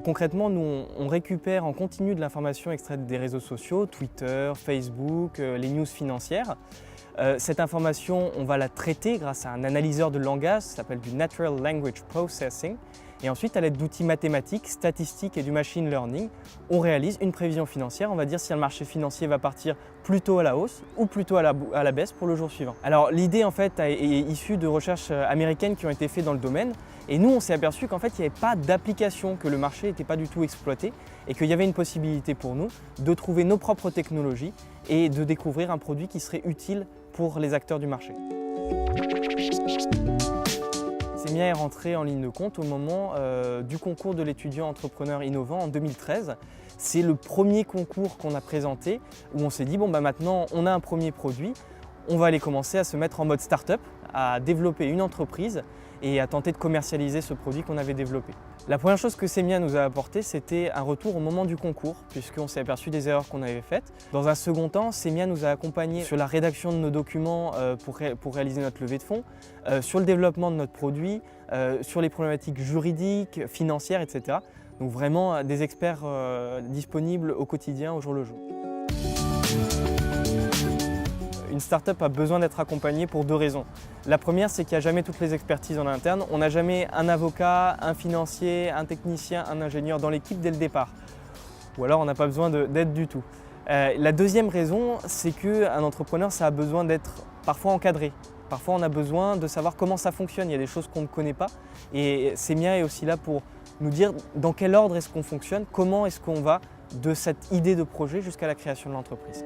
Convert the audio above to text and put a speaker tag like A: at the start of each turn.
A: Concrètement, nous, on récupère en continu de l'information extraite des réseaux sociaux, Twitter, Facebook, les news financières. Cette information, on va la traiter grâce à un analyseur de langage, ça s'appelle du Natural Language Processing. Et ensuite, à l'aide d'outils mathématiques, statistiques et du machine learning, on réalise une prévision financière. On va dire si le marché financier va partir plutôt à la hausse ou plutôt à la baisse pour le jour suivant. Alors l'idée en fait est issue de recherches américaines qui ont été faites dans le domaine. Et nous, on s'est aperçu qu'en fait, il n'y avait pas d'application, que le marché n'était pas du tout exploité et qu'il y avait une possibilité pour nous de trouver nos propres technologies et de découvrir un produit qui serait utile pour les acteurs du marché. Semia est rentré en ligne de compte au moment du concours de l'étudiant entrepreneur innovant en 2013. C'est le premier concours qu'on a présenté où on s'est dit bon maintenant on a un premier produit, on va aller commencer à se mettre en mode start-up, à développer une entreprise et à tenter de commercialiser ce produit qu'on avait développé. La première chose que Semia nous a apporté, c'était un retour au moment du concours, puisqu'on s'est aperçu des erreurs qu'on avait faites. Dans un second temps, Semia nous a accompagnés sur la rédaction de nos documents pour réaliser notre levée de fonds, sur le développement de notre produit, sur les problématiques juridiques, financières, etc. Donc vraiment des experts disponibles au quotidien, au jour le jour. Une start-up a besoin d'être accompagnée pour deux raisons. La première, c'est qu'il n'y a jamais toutes les expertises en interne. On n'a jamais un avocat, un financier, un technicien, un ingénieur dans l'équipe dès le départ. Ou alors on n'a pas besoin d'aide du tout. La deuxième raison, c'est qu'un entrepreneur, ça a besoin d'être parfois encadré. Parfois on a besoin de savoir comment ça fonctionne. Il y a des choses qu'on ne connaît pas. Et Semia est aussi là pour nous dire dans quel ordre est-ce qu'on fonctionne, comment est-ce qu'on va de cette idée de projet jusqu'à la création de l'entreprise.